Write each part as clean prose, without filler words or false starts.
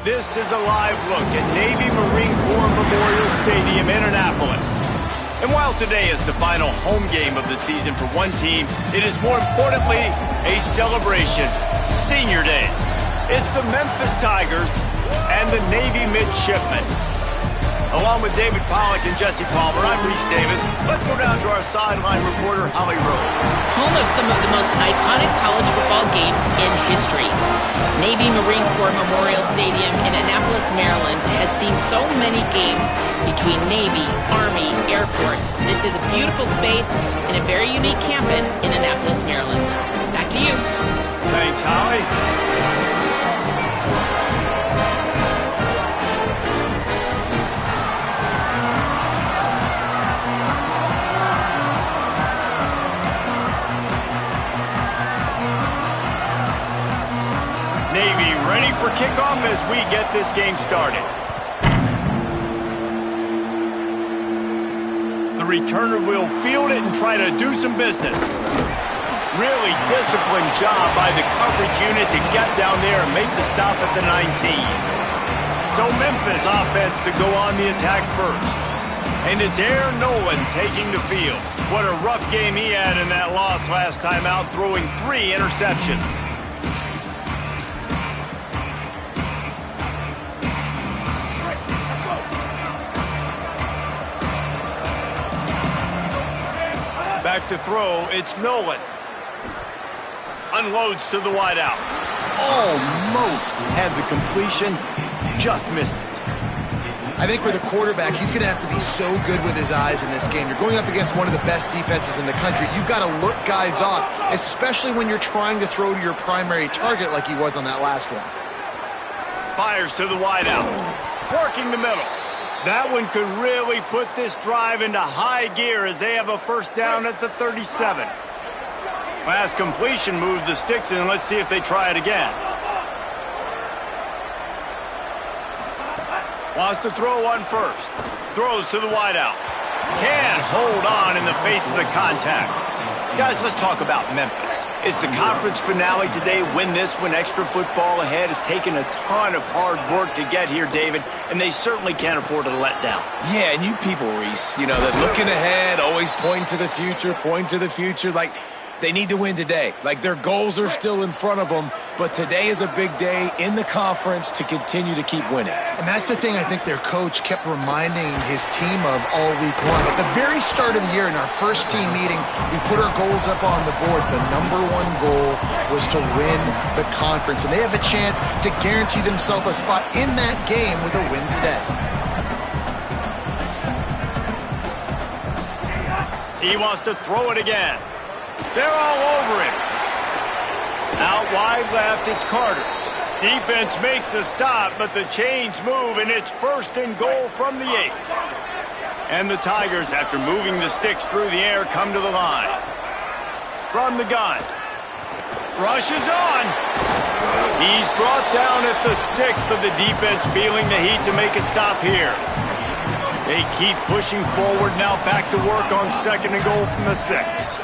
This is a live look at Navy Marine Corps Memorial Stadium in Annapolis. And while today is the final home game of the season for one team, it is more importantly a celebration, Senior Day. It's the Memphis Tigers and the Navy Midshipmen. Along with David Pollack and Jesse Palmer, I'm Reese Davis. Let's go down to our sideline reporter, Holly Rowe. Home of some of the most iconic college football games in history. Navy Marine Corps Memorial Stadium in Annapolis, Maryland has seen so many games between Navy, Army, Air Force. This is a beautiful space and a very unique campus in Annapolis, Maryland. Back to you. Thanks, Holly. Navy ready for kickoff as we get this game started. The returner will field it and try to do some business. Really disciplined job by the coverage unit to get down there and make the stop at the 19. So Memphis offense to go on the attack first. And it's Aaron Nolan taking the field. What a rough game he had in that loss last time out, throwing 3 interceptions. Back to throw, it's Nolan. Unloads to the wideout. Almost had the completion, just missed it. I think for the quarterback, he's going to have to be so good with his eyes in this game. You're going up against one of the best defenses in the country. You've got to look guys off, especially when you're trying to throw to your primary target like he was on that last one. Fires to the wideout. Working the middle. That one could really put this drive into high gear as they have a first down at the 37. Last completion moved the sticks in. Let's see if they try it again. Wants to throw on first. Throws to the wideout. Can't hold on in the face of the contact. Guys, let's talk about Memphis. It's the conference finale today. Win this one. Extra football ahead. Has taken a ton of hard work to get here, David, and they certainly can't afford to let down. Yeah, and you people, Reese, you know, that looking ahead, always point to the future, like they need to win today. Like their goals are still in front of them, but today is a big day in the conference to continue to keep winning. And that's the thing I think their coach kept reminding his team of all week long. At the very start of the year in our first team meeting, we put our goals up on the board. The #1 goal was to win the conference, and they have a chance to guarantee themselves a spot in that game with a win today. He wants to throw it again. They're all over him. Out wide left, it's Carter. Defense makes a stop, but the chains move, and it's 1st and goal from the 8. And the Tigers, after moving the sticks through the air, come to the line. From the gun. Rushes on. He's brought down at the 6, but the defense feeling the heat to make a stop here. They keep pushing forward, now back to work on 2nd and goal from the 6.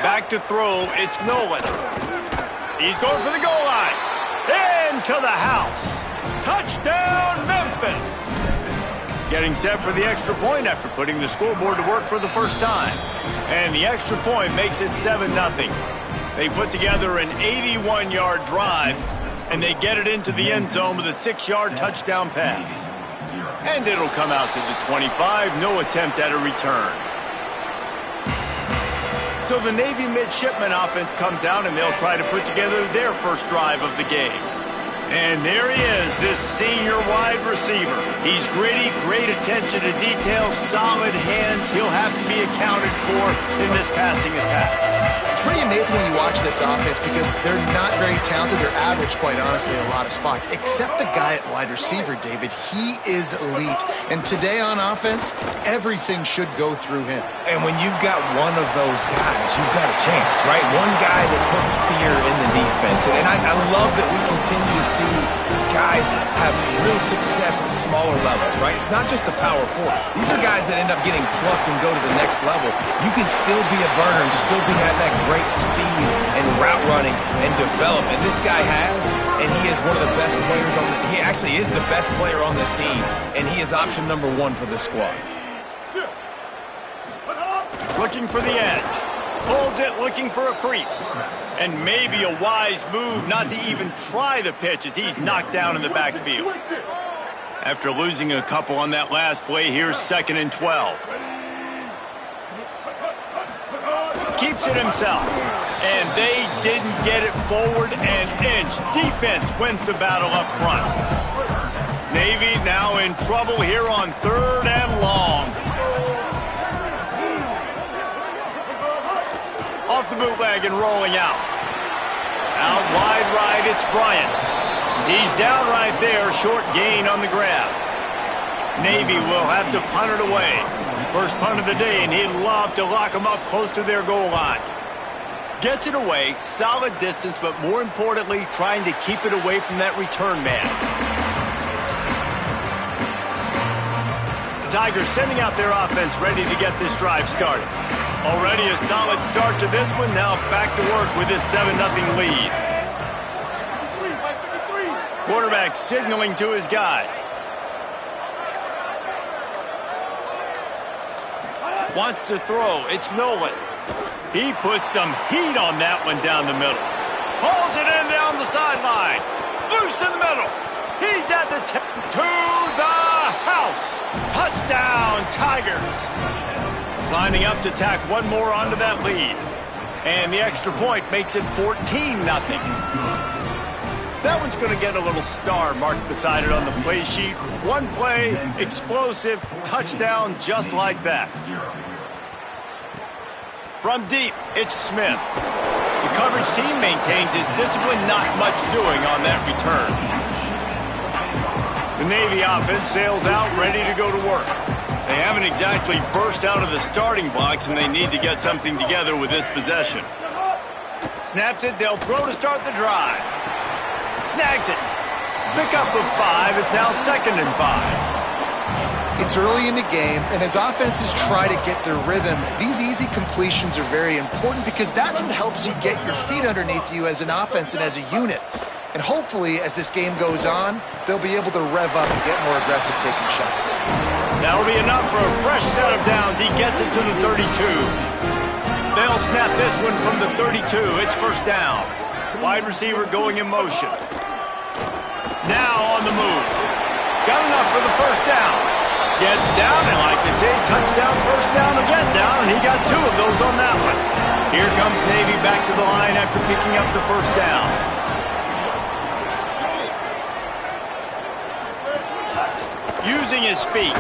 Back to throw, it's Nolan. He's going for the goal line. Into the house. Touchdown, Memphis. Getting set for the extra point after putting the scoreboard to work for the first time. And the extra point makes it 7-0. They put together an 81-yard drive, and they get it into the end zone with a 6-yard touchdown pass. And it'll come out to the 25, no attempt at a return. So the Navy Midshipmen offense comes out, and they'll try to put together their first drive of the game. And there he is, this senior wide receiver. He's gritty, great attention to detail, solid hands. He'll have to be accounted for in this passing attack. It's pretty amazing when you watch this offense because they're not very talented. They're average, quite honestly, in a lot of spots. Except the guy at wide receiver, David. He is elite. And today on offense, everything should go through him. And when you've got one of those guys, you've got a chance, right? One guy that puts fear in the defense. And I love that we can continue to see guys have real success at smaller levels, right? It's not just the power four. These are guys that end up getting plucked and go to the next level. You can still be a burner and still have that great speed and route running and develop. And this guy has, and he is one of the best players on the, he actually is the best player on this team, and he is option number 1 for this squad. Looking for the edge. Holds it, looking for a crease. And maybe a wise move not to even try the pitch as he's knocked down in the backfield. After losing a couple on that last play, here's 2nd and 12. Keeps it himself. And they didn't get it forward an inch. Defense wins the battle up front. Navy now in trouble here on 3rd and long. Off the bootleg and rolling out. Out wide right, it's Bryant. He's down right there, short gain on the grab. Navy will have to punt it away. First punt of the day, and he'd love to lock them up close to their goal line. Gets it away, solid distance, but more importantly, trying to keep it away from that return man. The Tigers sending out their offense ready to get this drive started. Already a solid start to this one. Now back to work with this 7-0 lead. Quarterback signaling to his guys. Wants to throw. It's Nolan. He puts some heat on that one down the middle. Pulls it in down the sideline. Loose in the middle. He's at the 10. To the house. Touchdown, Tigers. Lining up to tack one more onto that lead. And the extra point makes it 14-0. That one's going to get a little star marked beside it on the play sheet. One play, explosive, touchdown just like that. From deep, it's Smith. The coverage team maintains his discipline, not much doing on that return. The Navy offense sails out, ready to go to work. They haven't exactly burst out of the starting blocks, and they need to get something together with this possession. Snaps it, they'll throw to start the drive. Snags it. Pickup of 5, it's now 2nd and 5. It's early in the game, and as offenses try to get their rhythm, these easy completions are very important because that's what helps you get your feet underneath you as an offense and as a unit. And hopefully, as this game goes on, they'll be able to rev up and get more aggressive taking shots. That'll be enough for a fresh set of downs. He gets it to the 32. They'll snap this one from the 32. It's first down. Wide receiver going in motion. Now on the move. Got enough for the first down. Gets down, and like they say, touchdown, first down, again down, and he got 2 of those on that one. Here comes Navy back to the line after picking up the first down. Using his feet.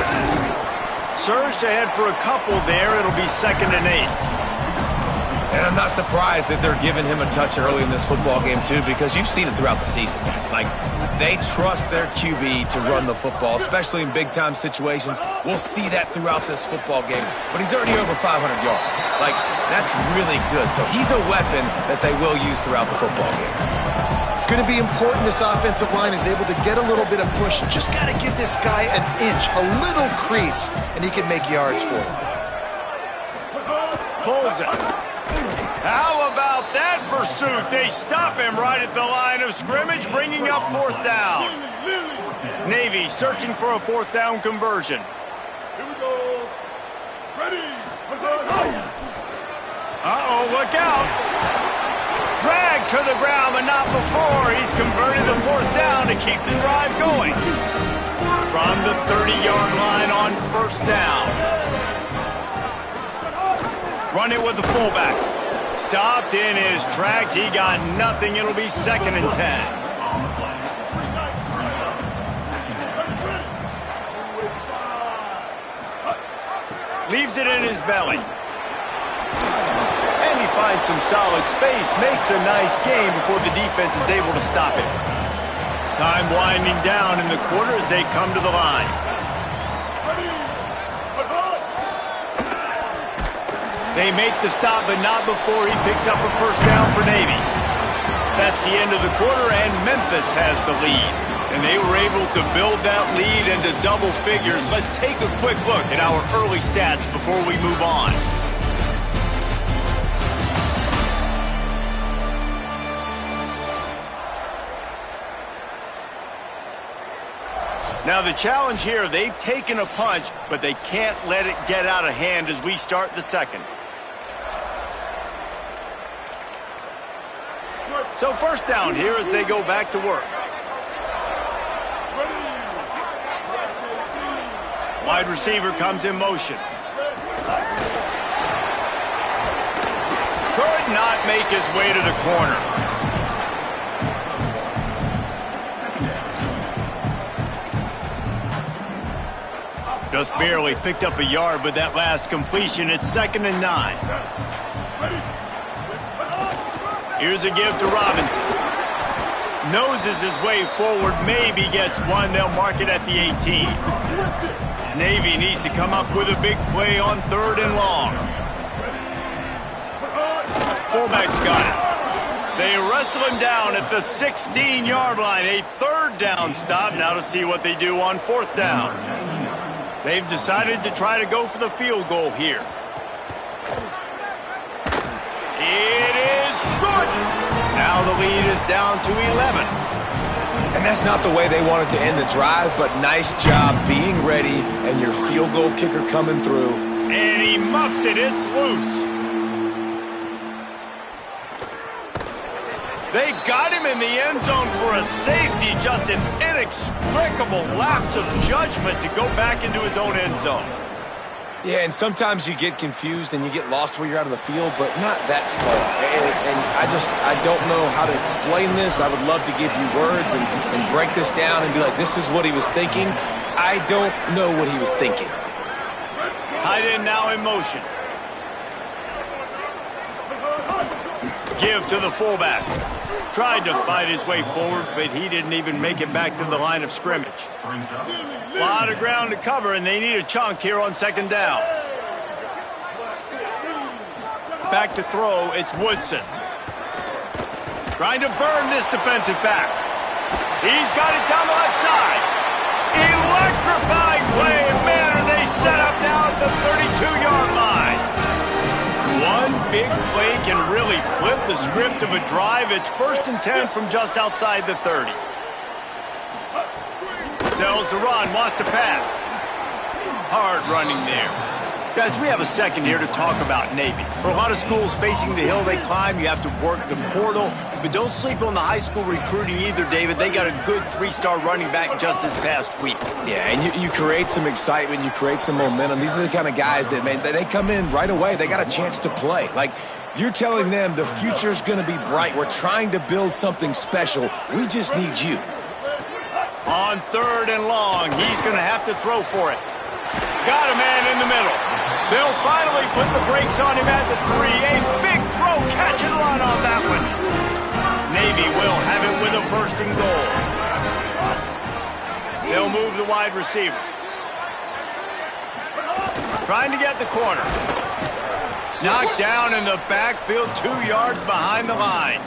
Surged ahead for a couple there. It'll be 2nd and 8. And I'm not surprised that they're giving him a touch early in this football game, too, because you've seen it throughout the season. Like, they trust their QB to run the football, especially in big-time situations. We'll see that throughout this football game. But he's already over 500 yards. Like, that's really good. So he's a weapon that they will use throughout the football game. It's going to be important this offensive line is able to get a little bit of push. Just got to give this guy an inch, a little crease, and he can make yards for him. Pulls it. How about that pursuit? They stop him right at the line of scrimmage, bringing up 4th down. Navy searching for a 4th down conversion. Here we go. Ready. Uh-oh, look out. Dragged to the ground, but not before. He's converted the 4th down to keep the drive going. From the 30-yard line on first down. Run it with the fullback. Stopped in his tracks. He got nothing. It'll be 2nd and 10. Leaves it in his belly. And he finds some solid space. Makes a nice game before the defense is able to stop it. Time winding down in the quarter as they come to the line. They make the stop, but not before he picks up a first down for Navy. That's the end of the quarter, and Memphis has the lead. And they were able to build that lead into double figures. Let's take a quick look at our early stats before we move on. Now the challenge here, they've taken a punch, but they can't let it get out of hand as we start the second. So first down here as they go back to work. Wide receiver comes in motion. Could not make his way to the corner. Just barely picked up a yard with that last completion. It's 2nd and 9. Here's a give to Robinson. Noses his way forward, maybe gets one. They'll mark it at the 18. Navy needs to come up with a big play on 3rd and long. Fullback's got it. They wrestle him down at the 16-yard line. A 3rd down stop. Now to see what they do on 4th down. They've decided to try to go for the field goal here. It is good. Now the lead is down to 11. And that's not the way they wanted to end the drive, but nice job being ready and your field goal kicker coming through. And he muffs it. It's loose. They got him in the end zone for a safety. Just an inexplicable lapse of judgment to go back into his own end zone. Yeah, and sometimes you get confused and you get lost where you're out of the field, but not that far. And I don't know how to explain this. I would love to give you words and break this down and be like, this is what he was thinking. I don't know what he was thinking. Tight end now in motion. Give to the fullback. Tried to fight his way forward, but he didn't even make it back to the line of scrimmage. A lot of ground to cover, and they need a chunk here on 2nd down. Back to throw, it's Woodson. Trying to burn this defensive back. He's got it down the left side. Electrifying play, and man, are they set up now at the 32-yard line. One big play can really flip the script of a drive. It's 1st and 10 from just outside the 30. Tells to run, wants to pass. Hard running there. Guys, we have a second here to talk about Navy. For a lot of schools facing the hill they climb, you have to work the portal. But don't sleep on the high school recruiting either, David. They got a good 3-star running back just this past week. Yeah, and you create some excitement, you create some momentum. These are the kind of guys that, man, they come in right away. They got a chance to play. Like, you're telling them the future's going to be bright. We're trying to build something special. We just need you. On 3rd and long, he's going to have to throw for it. Got a man in the middle. They'll finally put the brakes on him at the 3. A big throw, catch and run on that one. Navy will have it with a 1st and goal. They'll move the wide receiver. Trying to get the corner. Knocked down in the backfield, 2 yards behind the line.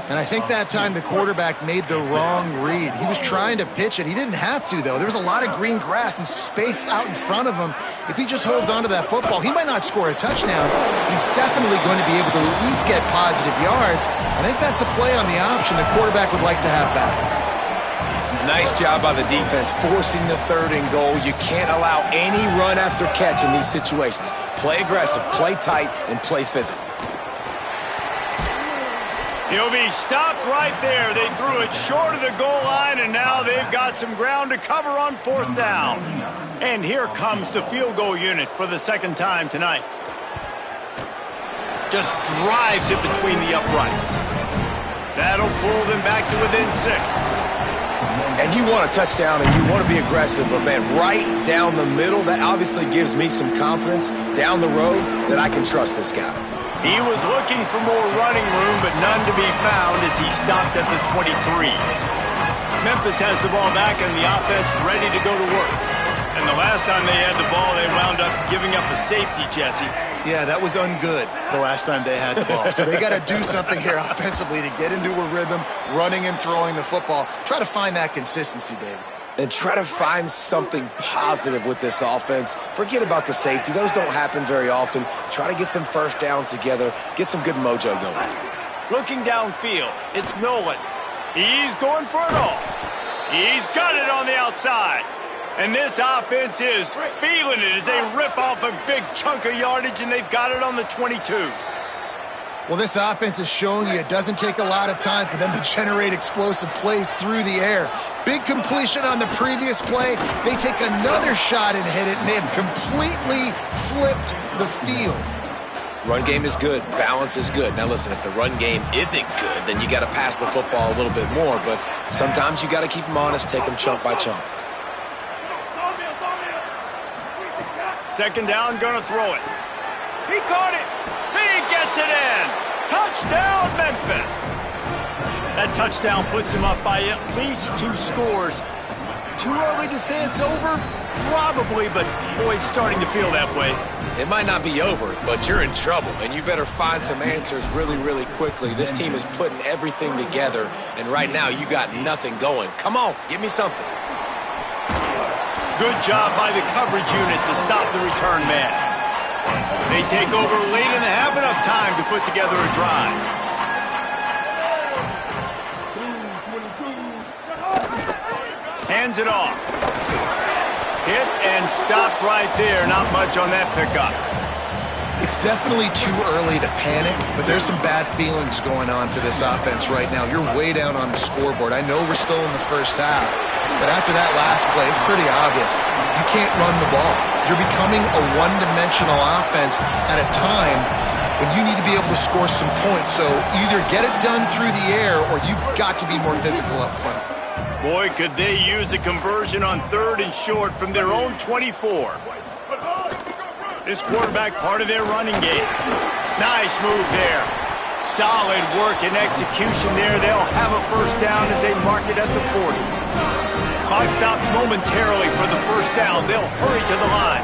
And I think that time the quarterback made the wrong read. He was trying to pitch it. He didn't have to, though. There was a lot of green grass and space out in front of him. If he just holds on to that football, he might not score a touchdown. He's definitely going to be able to at least get positive yards. I think that's a play on the option the quarterback would like to have back. Nice job by the defense, forcing the 3rd and goal. You can't allow any run after catch in these situations. Play aggressive, play tight, and play physical. He'll be stopped right there. They threw it short of the goal line, and now they've got some ground to cover on 4th down. And here comes the field goal unit for the 2nd time tonight. Just drives it between the uprights. That'll pull them back to within 6. And you want a touchdown and you want to be aggressive, but man, right down the middle, that obviously gives me some confidence down the road that I can trust this guy. He was looking for more running room, but none to be found as he stopped at the 23. Memphis has the ball back and the offense ready to go to work. And the last time they had the ball, they wound up giving up a safety, Jesse. Yeah, that was ungood the last time they had the ball. So they got to do something here offensively to get into a rhythm, running and throwing the football. Try to find that consistency, David. And try to find something positive with this offense. Forget about the safety. Those don't happen very often. Try to get some first downs together. Get some good mojo going. Looking downfield, it's Nolan. He's going for it all. He's got it on the outside. And this offense is feeling it as they rip off a big chunk of yardage, and they've got it on the 22. Well, this offense is showing you it doesn't take a lot of time for them to generate explosive plays through the air. Big completion on the previous play. They take another shot and hit it, and they have completely flipped the field. Run game is good. Balance is good. Now, listen, if the run game isn't good, then you got to pass the football a little bit more. But sometimes you got to keep them honest, take them chunk by chunk. Second down, gonna throw it. He caught it. He gets it in. Touchdown, Memphis. That touchdown puts them up by at least 2 scores. Too early to say it's over? Probably, but boy, it's starting to feel that way. It might not be over, but you're in trouble, and you better find some answers really, really quickly. This team is putting everything together, and right now you got nothing going. Come on, give me something. Good job by the coverage unit to stop the return man. They take over late in the half, enough time to put together a drive. Hands it off. Hit and stopped right there. Not much on that pickup. It's definitely too early to panic, but there's some bad feelings going on for this offense right now. You're way down on the scoreboard. I know we're still in the first half, but after that last play, it's pretty obvious. You can't run the ball. You're becoming a one-dimensional offense at a time when you need to be able to score some points. So either get it done through the air or you've got to be more physical up front. Boy, could they use a conversion on 3rd and short from their own 24. This quarterback part of their running game. Nice move there. Solid work and execution there. They'll have a first down as they mark it at the 40. Clock stops momentarily for the first down. They'll hurry to the line.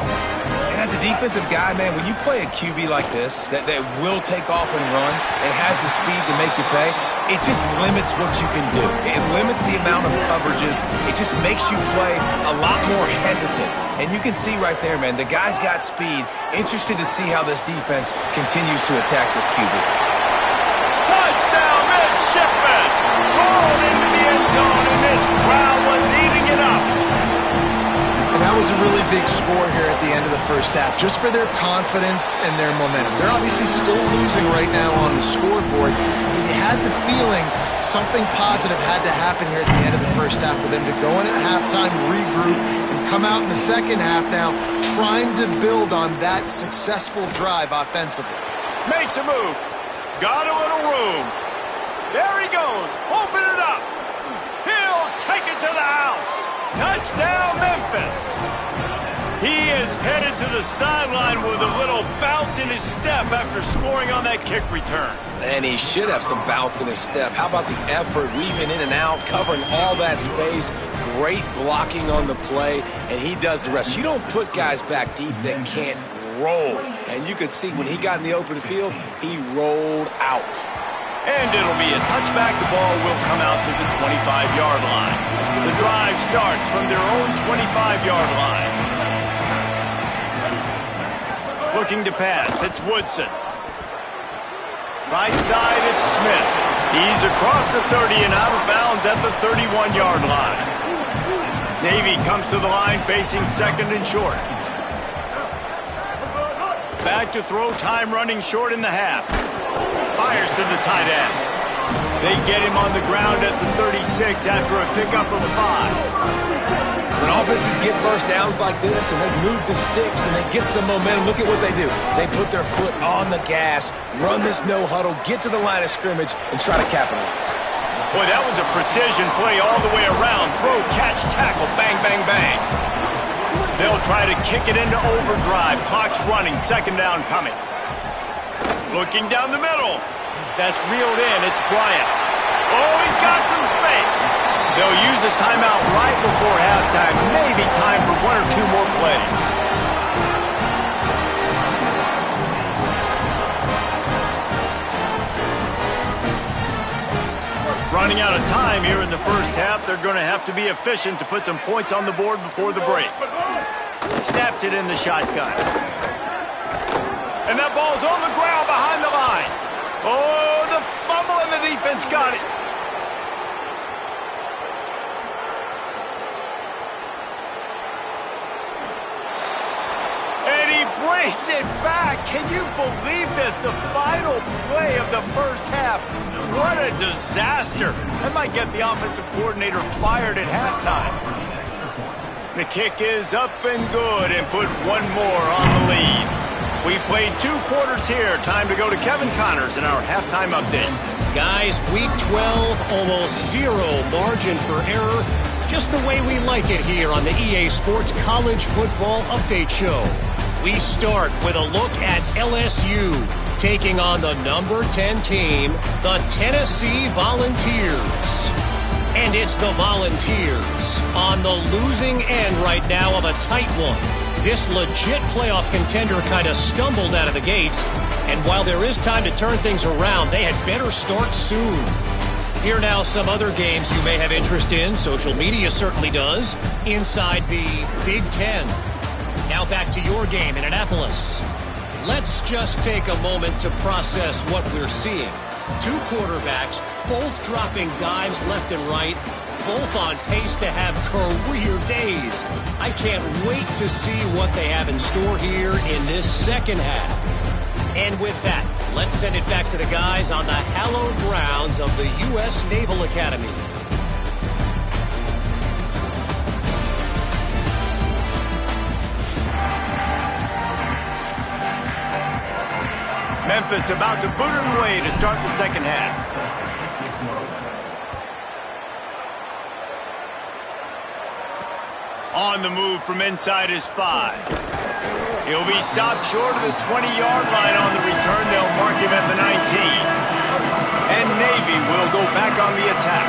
And as a defensive guy, man, when you play a QB like this that will take off and run and has the speed to make you pay, it just limits what you can do. It limits the amount of coverages. It just makes you play a lot more hesitant. And you can see right there, man, the guy's got speed. Interested to see how this defense continues to attack this QB. Touchdown, midshipman! Rolled into the end zone, and this crowd was eating it up. And that was a really big score here at the end of the first half, just for their confidence and their momentum. They're obviously still losing right now on the scoreboard. But you had the feeling something positive had to happen here at the end of the first half for them to go in at halftime, regroup, and come out in the second half now trying to build on that successful drive offensively. Makes a move. Got a little room. There he goes. Open it up. He'll take it to the house. Touchdown, Memphis. He is headed to the sideline with a little bounce in his step after scoring on that kick return. And he should have some bounce in his step. How about the effort, weaving in and out, covering all that space, great blocking on the play, and he does the rest. You don't put guys back deep that can't roll. And you could see when he got in the open field, he rolled out. And it'll be a touchback. The ball will come out to the 25-yard line. The drive starts from their own 25-yard line. Looking to pass, it's Woodson. Right side, it's Smith. He's across the 30 and out of bounds at the 31-yard line. Navy comes to the line facing 2nd and short. Back to throw, time running short in the half. Fires to the tight end. They get him on the ground at the 36 after a pickup of 5. When offenses get first downs like this and they move the sticks and they get some momentum, look at what they do. They put their foot on the gas, run this no huddle, get to the line of scrimmage, and try to capitalize. Boy, that was a precision play all the way around. Throw, catch, tackle, bang, bang, bang. They'll try to kick it into overdrive. Clock's running, 2nd down coming. Looking down the middle. That's reeled in. It's Bryant. Oh, he's got some space. They'll use a timeout right before halftime. Maybe time for 1 or 2 more plays. Running out of time here in the first half. They're going to have to be efficient to put some points on the board before the break. Snaps it in the shotgun. And that ball's on the ground behind the line. Oh, the fumble, and the defense got it. And he brings it back. Can you believe this? The final play of the first half. What a disaster. That might get the offensive coordinator fired at halftime. The kick is up and good and put one more on the lead. We played 2 quarters here. Time to go to Kevin Connors in our halftime update. Guys, week 12, almost 0 margin for error. Just the way we like it here on the EA Sports College Football Update Show. We start with a look at LSU taking on the number 10 team, the Tennessee Volunteers. And it's the Volunteers on the losing end right now of a tight one. This legit playoff contender kind of stumbled out of the gates, and while there is time to turn things around, they had better start soon. Here now some other games you may have interest in. Social media certainly does. Inside the Big Ten. Now back to your game in Annapolis. Let's just take a moment to process what we're seeing. 2 quarterbacks, both dropping dives left and right, both on pace to have career days. I can't wait to see what they have in store here in this second half. And with that, let's send it back to the guys on the hallowed grounds of the U.S. Naval Academy. Memphis about to boot it away to start the second half. On the move from inside his 5. He'll be stopped short of the 20-yard line on the return. They'll mark him at the 19. And Navy will go back on the attack.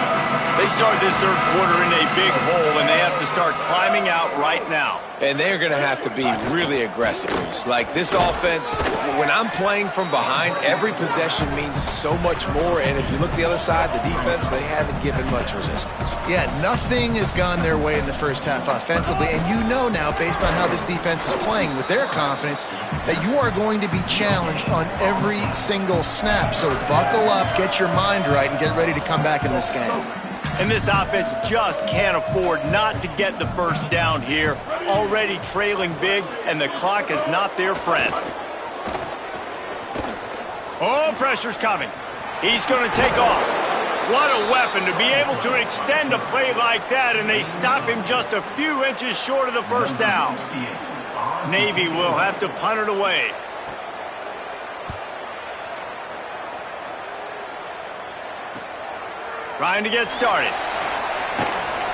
They start this third quarter in a big hole, and they have to start climbing out right now. And they're going to have to be really aggressive. Like this offense, when I'm playing from behind, every possession means so much more. And if you look the other side, the defense, they haven't given much resistance. Yeah, nothing has gone their way in the first half offensively. And you know now, based on how this defense is playing with their confidence, that you are going to be challenged on every single snap. So buckle up, get your mind right, and get ready to come back in this game. And this offense just can't afford not to get the first down here. Already trailing big, and the clock is not their friend. Oh, pressure's coming. He's going to take off. What a weapon to be able to extend a play like that, and they stop him just a few inches short of the first down. Navy will have to punt it away. Trying to get started.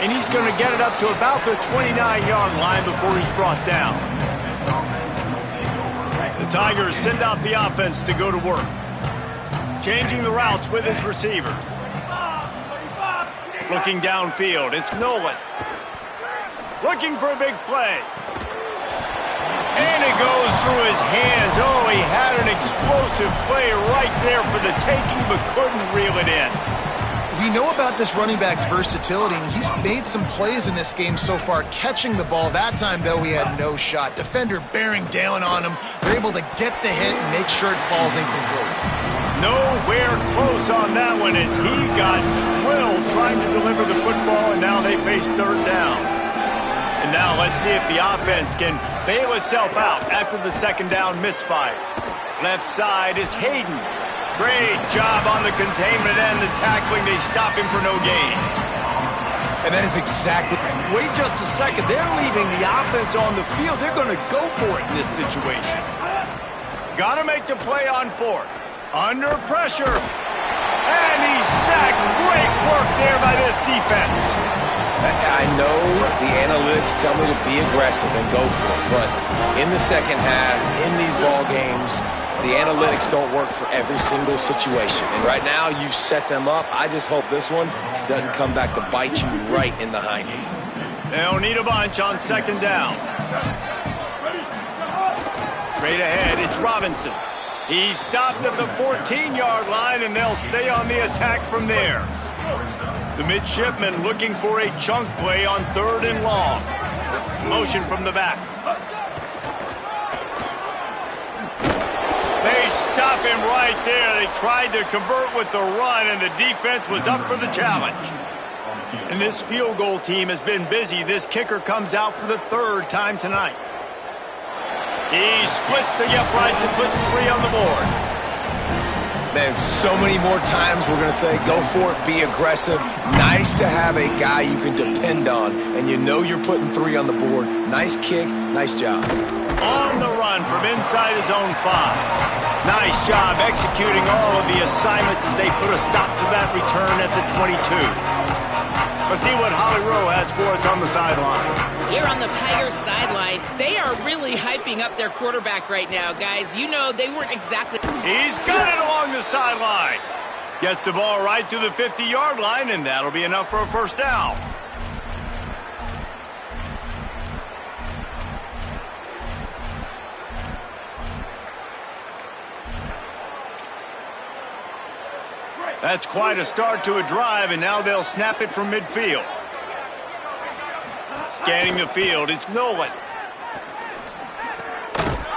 And he's going to get it up to about the 29-yard line before he's brought down. The Tigers send out the offense to go to work. Changing the routes with his receivers. Looking downfield, it's Nolan. Looking for a big play. And it goes through his hands. Oh, he had an explosive play right there for the taking, but couldn't reel it in. We know about this running back's versatility, and he's made some plays in this game so far, catching the ball. That time, though, he had no shot. Defender bearing down on him. They're able to get the hit and make sure it falls incomplete. Nowhere close on that one as he got drilled trying to deliver the football, and now they face third down. And now let's see if the offense can bail itself out after the second down misfire. Left side is Hayden. Great job on the containment and the tackling. They stop him for no gain. And that is exactly... Wait just a second. They're leaving the offense on the field. They're going to go for it in this situation. Got to make the play on fourth. Under pressure. And he's sacked. Great work there by this defense. I know the analytics tell me to be aggressive and go for it, but in the second half, in these ball games, the analytics don't work for every single situation. And right now, you've set them up. I just hope this one doesn't come back to bite you right in the hind end. They'll need a bunch on second down. Straight ahead, it's Robinson. He's stopped at the 14-yard line, and they'll stay on the attack from there. The midshipman looking for a chunk play on 3rd and long. Motion from the back. They stop him right there. They tried to convert with the run, and the defense was up for the challenge. And this field goal team has been busy. This kicker comes out for the 3rd time tonight. He splits the uprights and puts 3 on the board. Man, so many more times we're going to say, go for it, be aggressive. Nice to have a guy you can depend on, and you know you're putting 3 on the board. Nice kick, nice job. On the run from inside his own 5. Nice job executing all of the assignments as they put a stop to that return at the 22. Let's see what Holly Rowe has for us on the sideline. Here on the Tigers sideline, they are really hyping up their quarterback right now, guys. You know, they weren't exactly... He's got it along the sideline. Gets the ball right to the 50-yard line, and that'll be enough for a first down. That's quite a start to a drive, and now they'll snap it from midfield. Scanning the field, it's Nolan.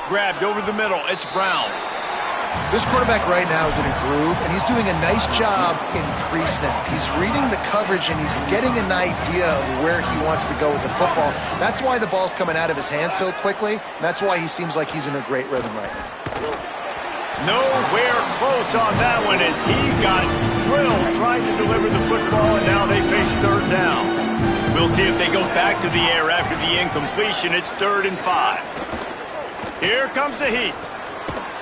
Grabbed over the middle, it's Brown. This quarterback right now is in a groove, and he's doing a nice job in pre-snap. He's reading the coverage, and he's getting an idea of where he wants to go with the football. That's why the ball's coming out of his hands so quickly, and that's why he seems like he's in a great rhythm right now. Nowhere close on that one as he got drilled trying to deliver the football, and now they face 3rd down. We'll see if they go back to the air after the incompletion. It's 3rd and 5. Here comes the heat.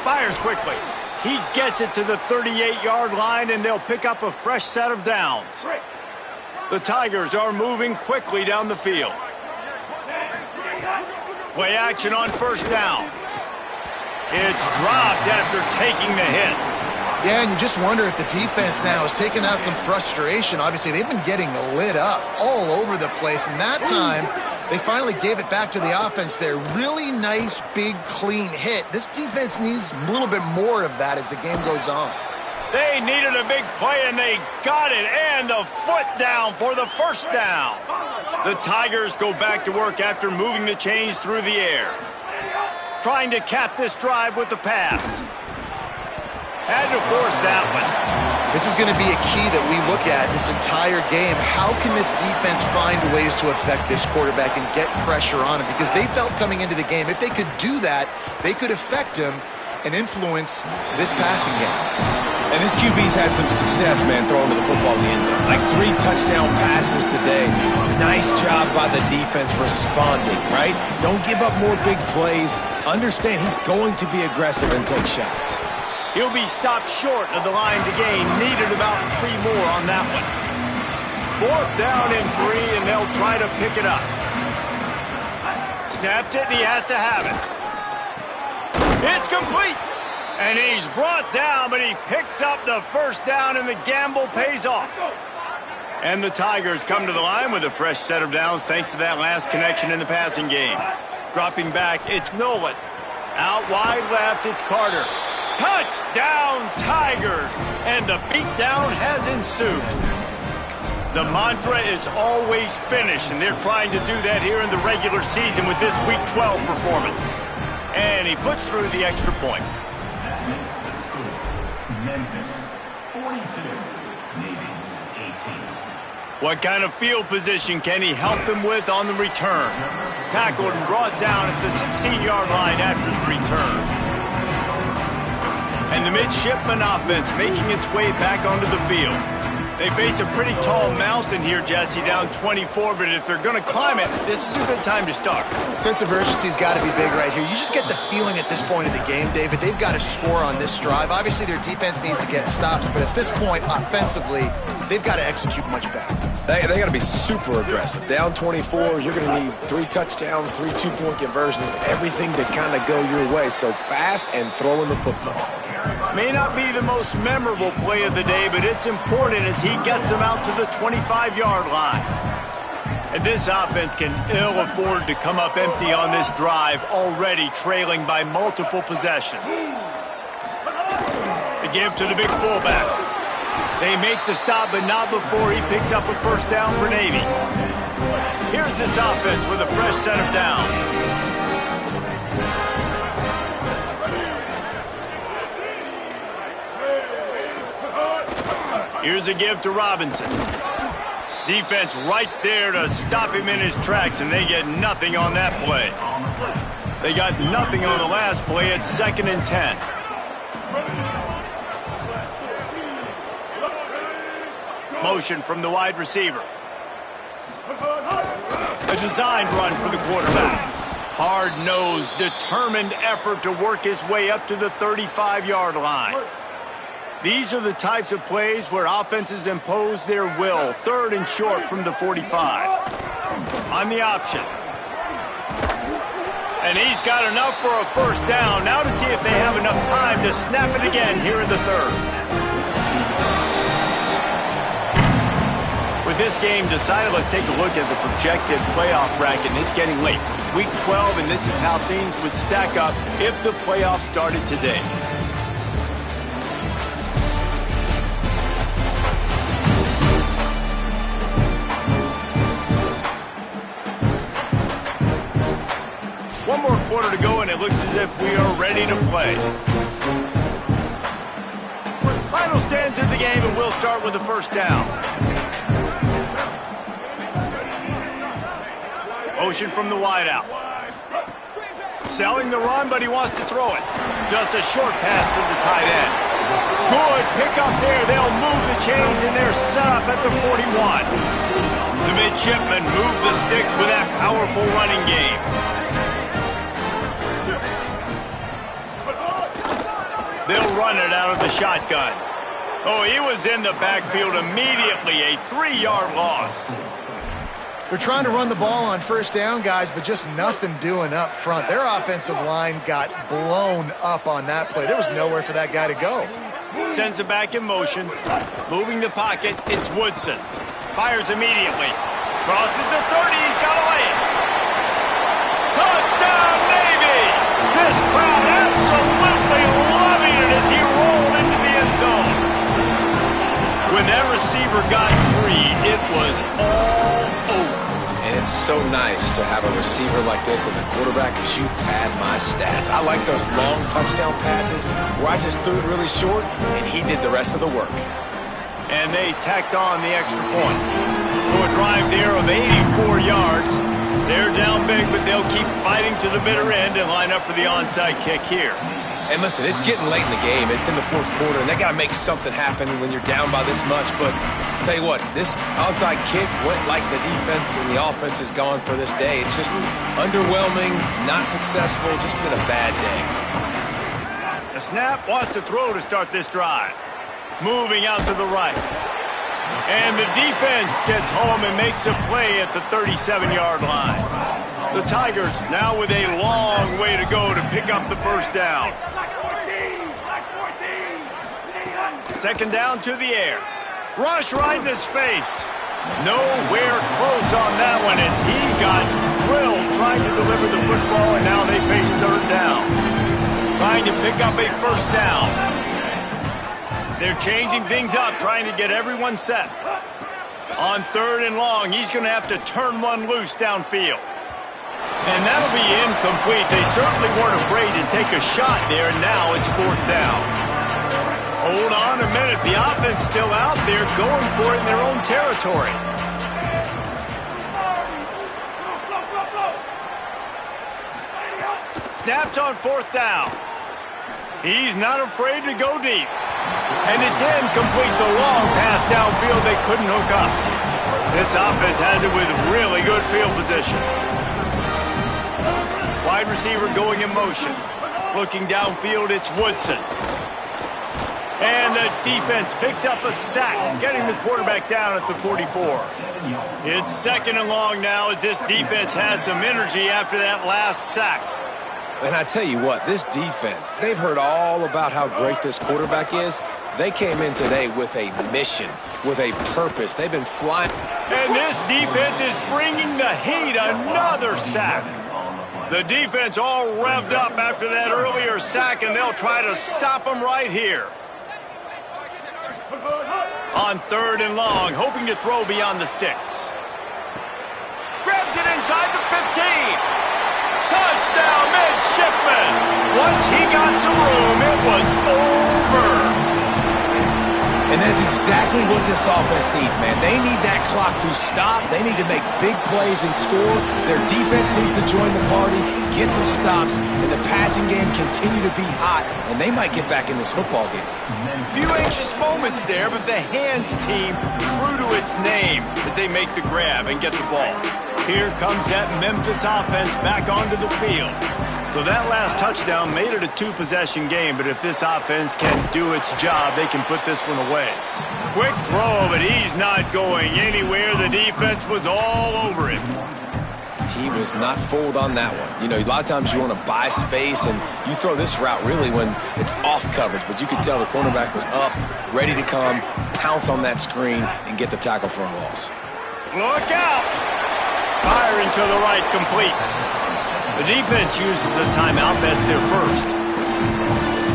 Fires quickly. He gets it to the 38-yard line, and they'll pick up a fresh set of downs. The Tigers are moving quickly down the field. Play action on 1st down. It's dropped after taking the hit. Yeah, and you just wonder if the defense now is taking out some frustration. Obviously, they've been getting lit up all over the place, and that time they finally gave it back to the offense there. Really nice, big, clean hit. This defense needs a little bit more of that as the game goes on. They needed a big play, and they got it, and the foot down for the first down. The Tigers go back to work after moving the chains through the air. Trying to cap this drive with the pass. Had to force that one. This is going to be a key that we look at this entire game. How can this defense find ways to affect this quarterback and get pressure on him? Because they felt coming into the game, if they could do that, they could affect him and influence this passing game. And this QB's had some success, man, throwing to the football in the end zone. Like 3 touchdown passes today. Nice job by the defense responding, right? Don't give up more big plays. Understand he's going to be aggressive and take shots. He'll be stopped short of the line to gain. Needed about 3 more on that one. 4th down and 3, and they'll try to pick it up. Snapped it, and he has to have it. It's complete. And he's brought down, but he picks up the first down, and the gamble pays off. And the Tigers come to the line with a fresh set of downs thanks to that last connection in the passing game. Dropping back, it's Nolan. Out wide left, it's Carter. Touchdown, Tigers! And the beatdown has ensued. The mantra is always finish, and they're trying to do that here in the regular season with this Week 12 performance. And he puts through the extra point. Memphis, 42. Navy, 18. What kind of field position can he help them with on the return? Tackled and brought down at the 16-yard line after the return. And the midshipman offense making its way back onto the field. They face a pretty tall mountain here, Jesse, down 24, but if they're going to climb it, this is a good time to start. Sense of urgency's got to be big right here. You just get the feeling at this point in the game, David, they've got to score on this drive. Obviously, their defense needs to get stops, but at this point, offensively, they've got to execute much better. They got to be super aggressive. Down 24, you're going to need 3 touchdowns, 3 two-point conversions, everything to kind of go your way. So fast and throwing the football. May not be the most memorable play of the day, but it's important as he gets them out to the 25-yard line. And this offense can ill afford to come up empty on this drive, already trailing by multiple possessions. The give to the big fullback. They make the stop, but not before he picks up a first down for Navy. Here's this offense with a fresh set of downs. Here's a give to Robinson. Defense right there to stop him in his tracks, and they get nothing on that play. They got nothing on the last play at 2nd and 10. Motion from the wide receiver. A designed run for the quarterback. Hard-nosed, determined effort to work his way up to the 35-yard line. These are the types of plays where offenses impose their will. 3rd and short from the 45. On the option. And he's got enough for a first down. Now to see if they have enough time to snap it again here in the 3rd. With this game decided, let's take a look at the projected playoff bracket. And it's getting late. Week 12, and this is how things would stack up if the playoffs started today. One more quarter to go, and it looks as if we are ready to play. Final stands of the game, and we'll start with the first down. Motion from the wideout. Selling the run, but he wants to throw it. Just a short pass to the tight end. Good pickup there. They'll move the chains, and they're set up at the 41. The midshipmen move the sticks with that powerful running game. They'll run it out of the shotgun. Oh, he was in the backfield immediately. A 3-yard loss. They're trying to run the ball on first down, guys, but just nothing doing up front. Their offensive line got blown up on that play. There was nowhere for that guy to go. Sends it back in motion. Moving the pocket, it's Woodson. Fires immediately. Crosses the 30, he's got away. Touchdown, Navy! This crowd absolutely loving it as he rolled into the end zone. When that receiver got free, it was all over. And it's so nice to have a receiver like this as a quarterback because you pad my stats. I like those long touchdown passes where I just threw it really short and he did the rest of the work. And they tacked on the extra point. So a drive there of 84 yards. They're down big, but they'll keep fighting to the bitter end and line up for the onside kick here. And listen, it's getting late in the game. It's in the 4th quarter, and they got to make something happen when you're down by this much. But I'll tell you what, this onside kick went like the defense and the offense is gone for this day. It's just underwhelming, not successful, just been a bad day. The snap wants to throw to start this drive. Moving out to the right. And the defense gets home and makes a play at the 37-yard line. The Tigers now with a long way to go to pick up the first down. 2nd down to the air. Rush right in his face. Nowhere close on that one as he got drilled trying to deliver the football, and now they face 3rd down. Trying to pick up a first down. They're changing things up, trying to get everyone set. On 3rd and long, he's going to have to turn one loose downfield. And that'll be incomplete. They certainly weren't afraid to take a shot there, and now it's 4th down. Hold on a minute. The offense still out there going for it in their own territory. Snapped on 4th down. He's not afraid to go deep. And it's incomplete. The long pass downfield they couldn't hook up. This offense has it with really good field position. Wide receiver going in motion. Looking downfield, it's Woodson. And the defense picks up a sack, getting the quarterback down at the 44. It's 2nd and long now as this defense has some energy after that last sack. And I tell you what, this defense, they've heard all about how great this quarterback is. They came in today with a mission, with a purpose. They've been flying. And this defense is bringing the heat. Another sack. The defense all revved up after that earlier sack, and they'll try to stop them right here. On 3rd and long, hoping to throw beyond the sticks. Grabs it inside the 15. Touchdown, midshipman. Once he got some room, it was over. And that's exactly what this offense needs, man. They need that clock to stop. They need to make big plays and score. Their defense needs to join the party, get some stops, and the passing game continue to be hot, and they might get back in this football game. Few anxious moments there, but the hands team true to its name as they make the grab and get the ball. Here comes that Memphis offense back onto the field. So that last touchdown made it a 2-possession game, but if this offense can do its job, they can put this one away. Quick throw, but he's not going anywhere. The defense was all over him. He was not fooled on that one. You know, a lot of times you want to buy space, and you throw this route really when it's off coverage, but you could tell the cornerback was up, ready to come, pounce on that screen, and get the tackle for a loss. Look out! Firing to the right, complete. The defense uses a timeout. That's their first.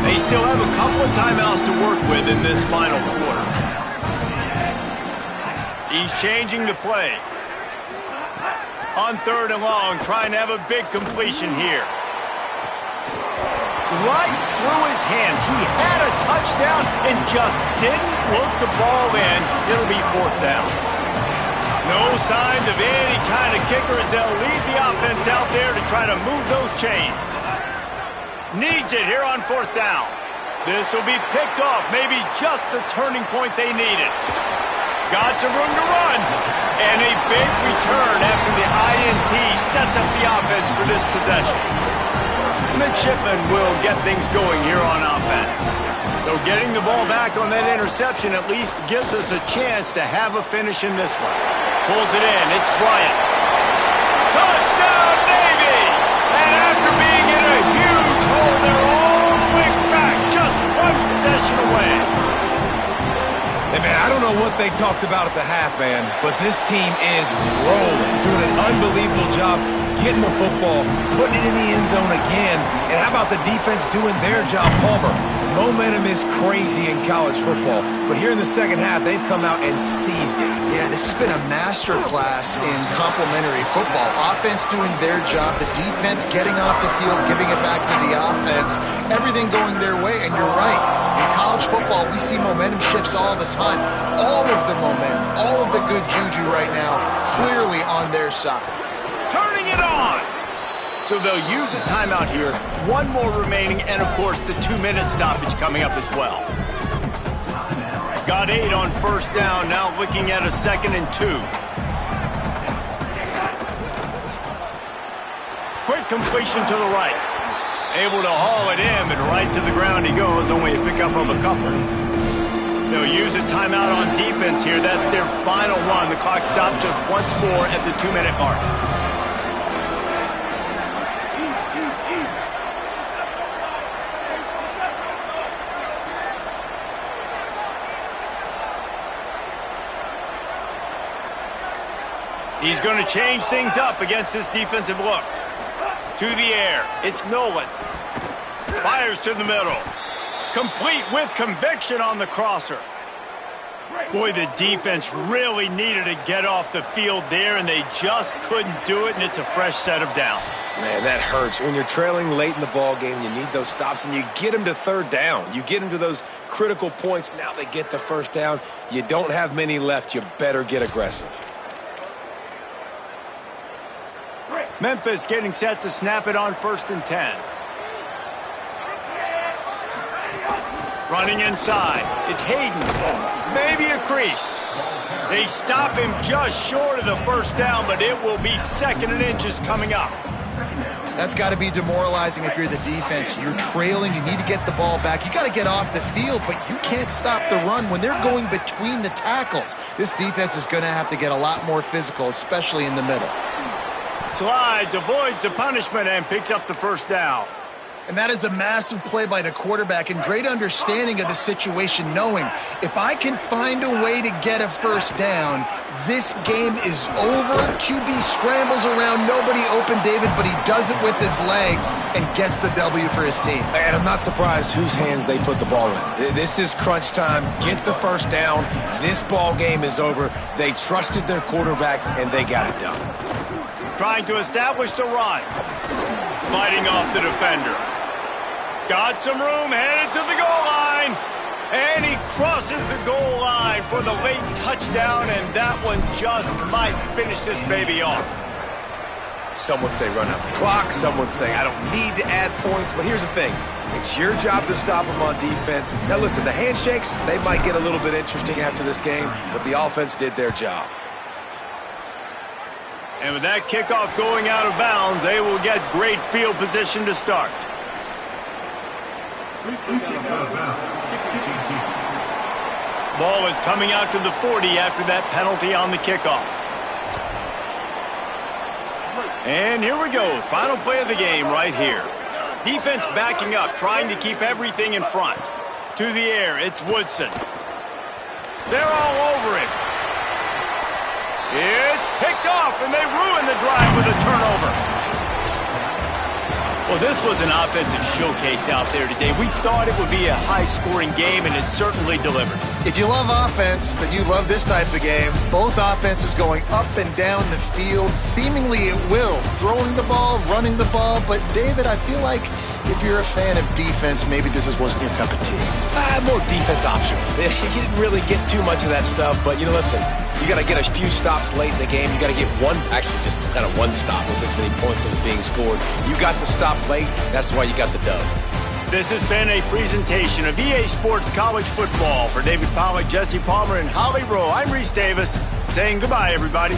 They still have a couple of timeouts to work with in this final quarter. He's changing the play. On 3rd and long, trying to have a big completion here. Right through his hands. He had a touchdown and just didn't look the ball in. It'll be 4th down. No signs of any kind of kicker as they'll lead the offense out there to try to move those chains. Needs it here on 4th down. This will be picked off, maybe just the turning point they needed. Got some room to run. And a big return after the INT sets up the offense for this possession. Midshipman will get things going here on offense. So getting the ball back on that interception at least gives us a chance to have a finish in this one. Pulls it in. It's Bryant. Touchdown, Navy! And after being in a huge hole, they're all the way back, just 1 possession away. Hey, man, I don't know what they talked about at the half, man, but this team is rolling, doing an unbelievable job getting the football, putting it in the end zone again. And how about the defense doing their job, Palmer? Momentum is crazy in college football, but here in the second half, they've come out and seized it. Yeah, this has been a master class in complementary football. Offense doing their job, the defense getting off the field, giving it back to the offense, everything going their way, and you're right. In college football, we see momentum shifts all the time. All of the momentum, all of the good juju right now, clearly on their side. Turning it on! So they'll use a timeout here. 1 more remaining, and of course the 2-minute stoppage coming up as well. Got 8 on 1st down, now looking at a 2nd and 2. Quick completion to the right. Able to haul it in, but right to the ground he goes, only a pickup of a couple. They'll use a timeout on defense here. That's their final one. The clock stops just once more at the 2-minute mark. He's going to change things up against this defensive look. To the air. It's Nolan. Fires to the middle. Complete with conviction on the crosser. Boy, the defense really needed to get off the field there, and they just couldn't do it, and it's a fresh set of downs. Man, that hurts. When you're trailing late in the ball game, you need those stops, and you get them to 3rd down. You get them to those critical points. Now they get the 1st down. You don't have many left. You better get aggressive. Memphis getting set to snap it on 1st and 10. Running inside. It's Hayden. Maybe a crease. They stop him just short of the 1st down, but it will be 2nd and inches coming up. That's got to be demoralizing if you're the defense. You're trailing. You need to get the ball back. You got to get off the field, but you can't stop the run when they're going between the tackles. This defense is going to have to get a lot more physical, especially in the middle. Slides, avoids the punishment, and picks up the 1st down. And that is a massive play by the quarterback and great understanding of the situation, knowing if I can find a way to get a first down, this game is over. QB scrambles around, nobody open, David, but he does it with his legs and gets the W for his team. And I'm not surprised whose hands they put the ball in. This is crunch time. Get the first down. This ball game is over. They trusted their quarterback, and they got it done. Trying to establish the run. Fighting off the defender. Got some room, headed to the goal line. And he crosses the goal line for the late touchdown, and that one just might finish this baby off. Some would say run out the clock. Some would say I don't need to add points. But here's the thing. It's your job to stop them on defense. Now listen, the handshakes, they might get a little bit interesting after this game, but the offense did their job. And with that kickoff going out of bounds, they will get great field position to start. Ball is coming out to the 40 after that penalty on the kickoff. And here we go. Final play of the game right here. Defense backing up, trying to keep everything in front. To the air, it's Woodson. They're all over him. It's picked off, and they ruin the drive with a turnover. Well, this was an offensive showcase out there today. We thought it would be a high-scoring game, and it certainly delivered. If you love offense, then you love this type of game. Both offenses going up and down the field, seemingly at will. Throwing the ball, running the ball. But, David, I feel like if you're a fan of defense, maybe this wasn't your cup of tea. More defense optional. You didn't really get too much of that stuff, but, listen, you got to get a few stops late in the game. You got to get just kind of one stop with this many points that was being scored. You got the stop late. That's why you got the dub. This has been a presentation of EA Sports College Football. For David Pollack, Jesse Palmer, and Holly Rowe, I'm Reese Davis saying goodbye, everybody.